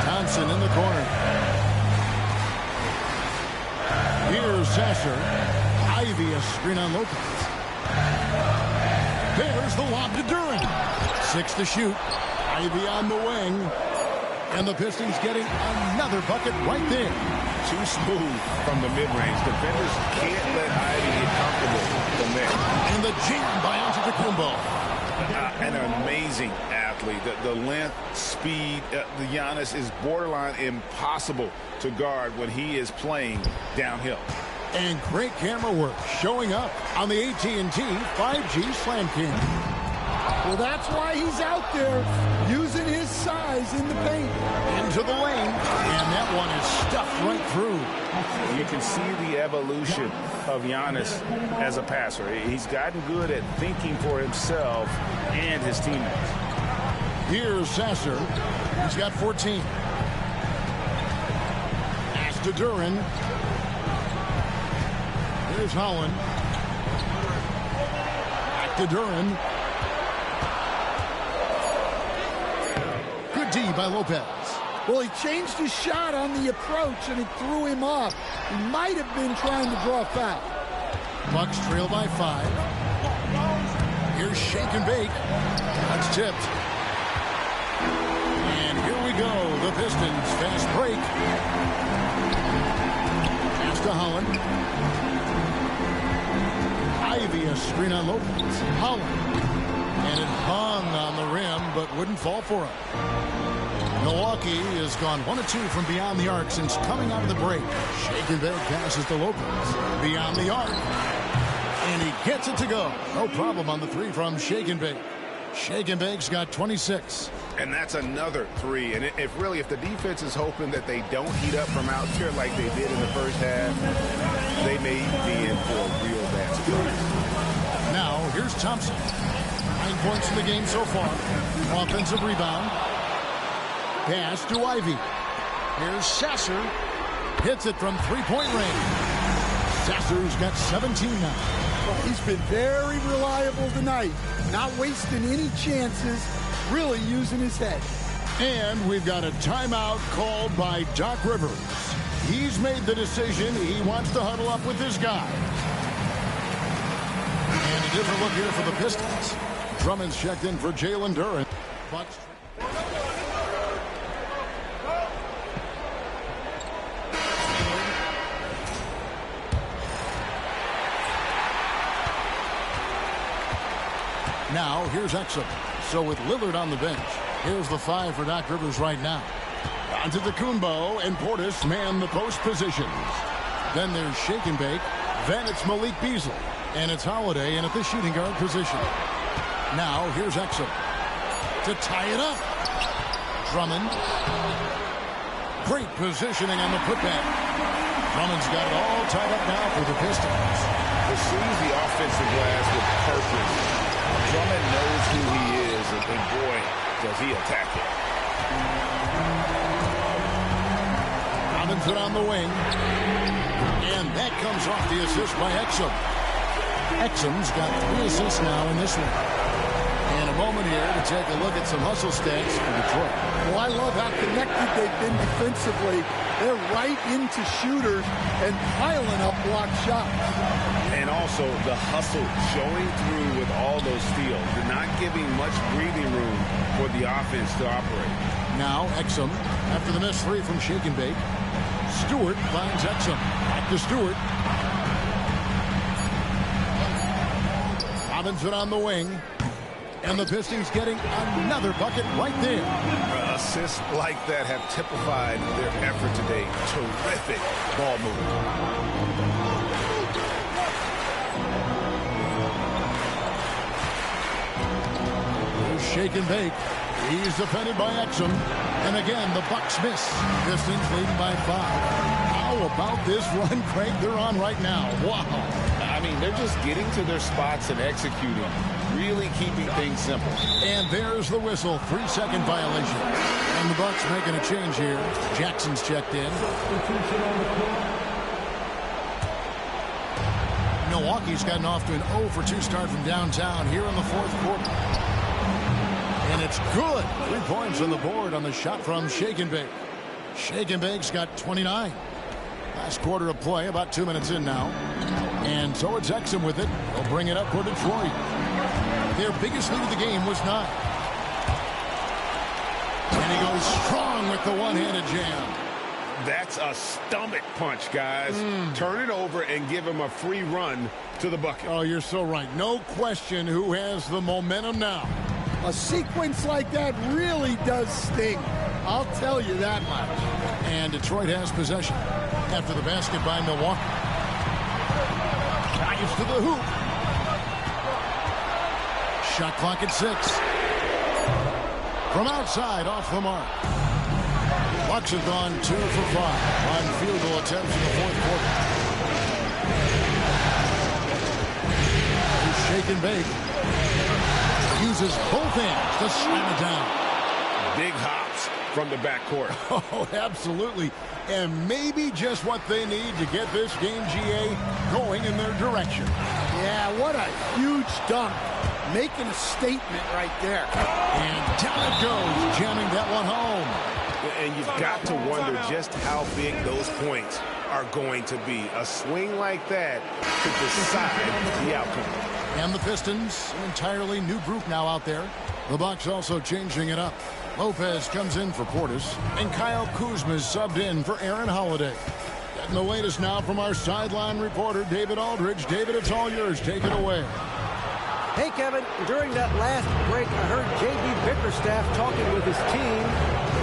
L: Thompson in the corner. Here's Sasser. Ivy a screen on Lopez. There's the lob to Duran. 6 to shoot. Ivy on the wing. And the Pistons getting another bucket right there.
M: Too smooth from the mid-range. Defenders can't let Ivy get comfortable from there.
L: And the jam by Antetokounmpo.
M: An amazing athlete. The length, speed, the Giannis is borderline impossible to guard when he is playing downhill.
L: And great camera work showing up on the AT&T 5G Slam King.
N: Well, that's why he's out there using his size in the paint.
L: Into the lane. And that one is stuffed right through.
M: You can see the evolution of Giannis as a passer. He's gotten good at thinking for himself and his teammates.
L: Here's Sasser. He's got 14. Pass to Duran. Here's Holland. Back to Duran. Good D by Lopez.
N: Well, he changed his shot on the approach, and it threw him off. He might have been trying to draw a foul.
L: Bucks trail by 5. Here's Shake and Bake. That's tipped. And here we go. The Pistons fast break. Pass to Holland. Ivy a screen on Lopez. Holland. And it hung on the rim, but wouldn't fall for him. Milwaukee has gone 1 of 2 from beyond the arc since coming out of the break. Shake and Bake passes to Lopez. Beyond the arc. And he gets it to go. No problem on the 3 from Shake and Bake. Shake and Bake's got 26.
P: And that's another 3. And if the defense is hoping that they don't heat up from out there like they did in the first half, they may be in for a real bad situation.
L: Now, here's Thompson. 9 points in the game so far. Offensive rebound. Pass to Ivy. Here's Sasser. Hits it from 3-point range. Sasser's got 17 now.
N: Well, he's been very reliable tonight. Not wasting any chances. Really using his head.
L: And we've got a timeout called by Doc Rivers. He's made the decision. He wants to huddle up with this guy. And a different look here for the Pistons. Drummond's checked in for Jalen Duran. Bucks. Now, here's Exum. So with Lillard on the bench, here's the 5 for Doc Rivers right now. Antetokounmpo and Portis man the post positions. Then there's Shake and Bake. Then it's Malik Beasley. And it's Holiday in at the shooting guard position. Now, here's Exum to tie it up. Drummond. Great positioning on the putback. Drummond's got it all tied up now for the Pistons.
M: Pursues the offensive glass with purpose. Drummond knows who he is, and boy, does he attack it.
L: Robinson on the wing. And that comes off the assist by Exum. Exum's got 3 assists now in this one. And a moment here to take a look at some hustle stats for Detroit.
N: Well, I love how connected they've been defensively. They're right into shooters and piling up block shots.
P: And also the hustle showing through with all those steals. They're not giving much breathing room for the offense to operate.
L: Now Exum, after the missed 3 from Shake and Bake. Stewart finds Exum. Back to Stewart. Robinson on the wing. And the Pistons getting another bucket right there.
P: Assists like that have typified their effort today. Terrific ball movement.
L: Here's Shake and Bake. He's defended by Exum. And again, the Bucks miss. Pistons leading by 5. How about this run, Craig, they're on right now? Wow.
M: I mean, and they're just getting to their spots and executing, really keeping things simple.
L: And there's the whistle, 3-second violation. And the Bucks making a change here. Jackson's checked in. Milwaukee's gotten off to an 0-for-2 start from downtown here in the fourth quarter. And it's good. 3 points on the board on the shot from Shake and Bake. Shake and Bake's got 29. Last quarter of play, about 2 minutes in now. And so it's Exum with it. They'll bring it up for Detroit. Their biggest lead of the game was 9. And he goes strong with the one-handed jam.
P: That's a stomach punch, guys. Turn it over and give him a free run to the bucket.
L: Oh, you're so right. No question who has the momentum now.
N: A sequence like that really does sting. I'll tell you that much.
L: And Detroit has possession after the basket by Milwaukee. Drives to the hoop. Shot clock at 6. From outside, off the mark. Bucks have gone 2 for 5 on field goal attempts in the fourth quarter. Shake and Bake. Uses both hands to slam it down.
P: Big hops from the backcourt.
L: Oh, absolutely. And maybe just what they need to get this game, GA, going in their direction.
N: Yeah, what a huge dunk. Making a statement right there.
L: And down it goes, jamming that one home.
P: And you've got to wonder just how big those points are going to be. A swing like that could decide the outcome.
L: And the Pistons, an entirely new group now out there. The Bucks also changing it up. Lopez comes in for Portis, and Kyle Kuzma is subbed in for Aaron Holiday. Getting the latest now from our sideline reporter, David Aldridge. David, it's all yours. Take it away.
O: Hey, Kevin, during that last break, I heard J.B. Bickerstaff talking with his team.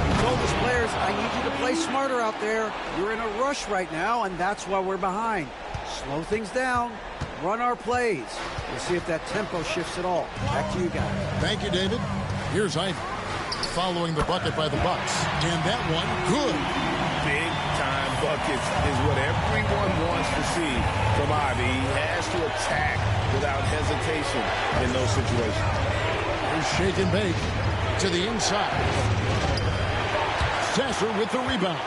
O: He told his players, I need you to play smarter out there. You're in a rush right now, and that's why we're behind. Slow things down. Run our plays. We'll see if that tempo shifts at all. Back to you guys.
L: Thank you, David. Here's Ivy following the bucket by the Bucks. And that one, good.
P: Big-time buckets is what everyone wants to see from Ivy. He has to attack without hesitation in those situations.
L: Here's Shake and Bake to the inside. Sasser with the rebound.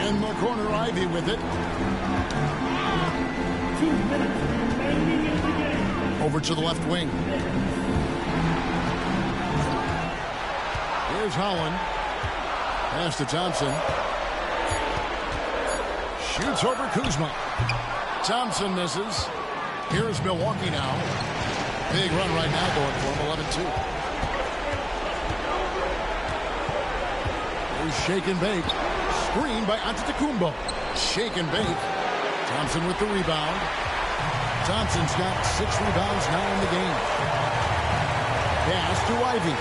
L: In the corner, Ivy with it.
Q: 2 minutes remaining in the game.
L: Over to the left wing. Here's Holland. Pass to Thompson. Shoots over Kuzma. Thompson misses. Here's Milwaukee now. Big run right now going for him, 11-2. Here's Shake and Bake. Screen by Antetokounmpo. Shake and Bake. Thompson with the rebound. Thompson's got 6 rebounds now in the game. Pass to Ivy.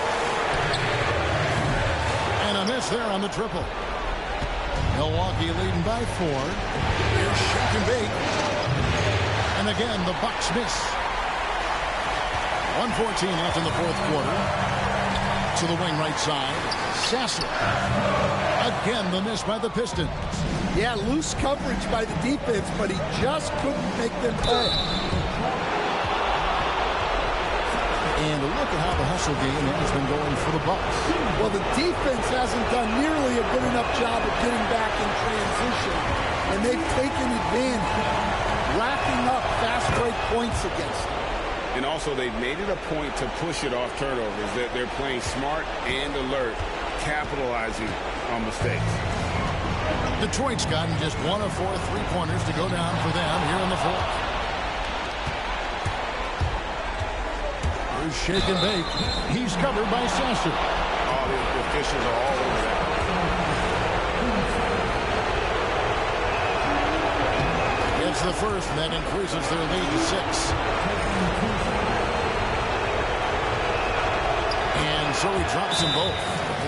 L: And a miss there on the triple. Milwaukee leading by 4. Here's Shake and Bake. And again, the Bucks miss. 1:14 left in the fourth quarter. To the wing right side. Sasser. Again, the miss by the Pistons.
N: Yeah, loose coverage by the defense, but he just couldn't make them play.
L: And look at how the hustle game has been going for the Bucks.
N: Well, the defense hasn't done nearly a good enough job of getting back in transition, and they've taken advantage, racking up fast break points against them.
P: And also, they've made it a point to push it off turnovers. They're playing smart and alert, capitalizing on mistakes.
L: Detroit's gotten just 1 of 4 3-pointers to go down for them here in the fourth. Here's Shake and Bake. He's covered by Sasser.
P: Oh, the officials are all over that.
L: It's the first, and that increases their lead to 6. And so he drops them both.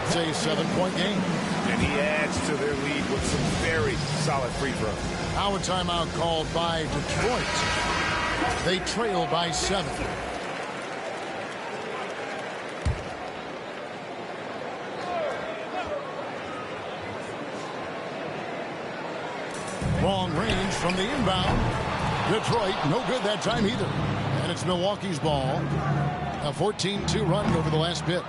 L: It's a 7-point game.
P: And he adds to their lead with some very solid free throws.
L: Now a timeout called by Detroit. They trail by 7. Long range from the inbound. Detroit, no good that time either. And it's Milwaukee's ball. A 14-2 run over the last bit.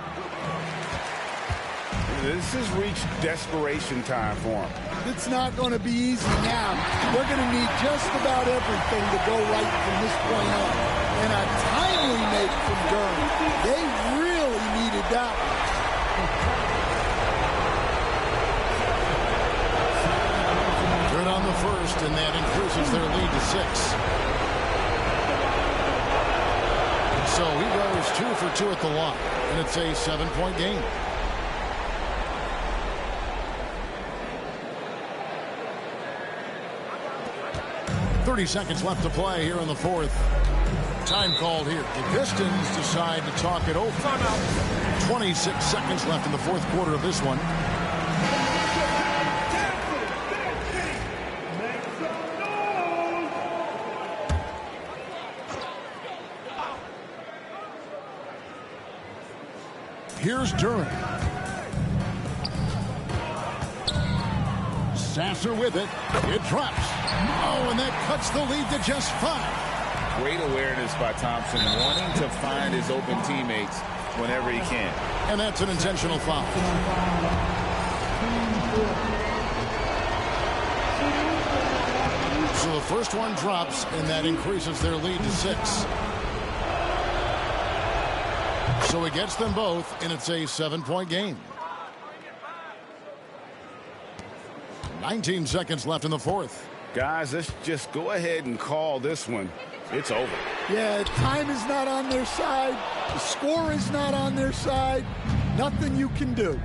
P: This has reached desperation time for them.
N: It's not going to be easy now. They're going to need just about everything to go right from this point on. And a timely make from Durham. They really needed that one.
L: Turn on the first, and that increases their lead to 6. So he goes 2 for 2 at the line, and it's a 7-point game. .30 seconds left to play here in the fourth. Time called here. The Pistons decide to talk it over. 26 seconds left in the fourth quarter of this one. Here's Durham. Sasser with it. It drops. Oh, and that cuts the lead to just 5.
M: Great awareness by Thompson, wanting to find his open teammates whenever he can.
L: And that's an intentional foul. So the first one drops, and that increases their lead to 6. So he gets them both, and it's a 7-point game. 19 seconds left in the fourth.
P: Guys, let's just go ahead and call this one. It's over.
N: Yeah, time is not on their side. The score is not on their side. Nothing you can do.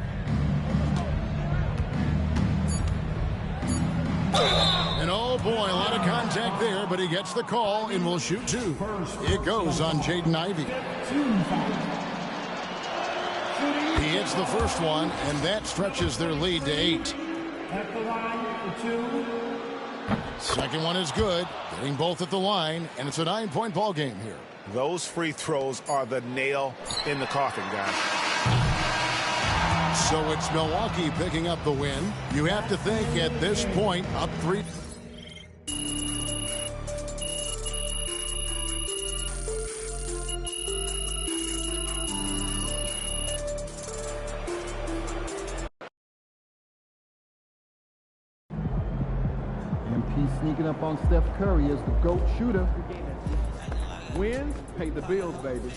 L: And oh boy, a lot of contact there, but he gets the call and will shoot 2. It goes on Jaden Ivey. He hits the first one, and that stretches their lead to 8.
Q: At the line for 2.
L: Second one is good, getting both at the line, and it's a 9-point ball game here.
P: Those free throws are the nail in the coffin, guys.
L: So it's Milwaukee picking up the win. You have to think at this point, up 3.
D: MP sneaking up on Steph Curry as the GOAT shooter.
B: Wins, pay the bills, baby.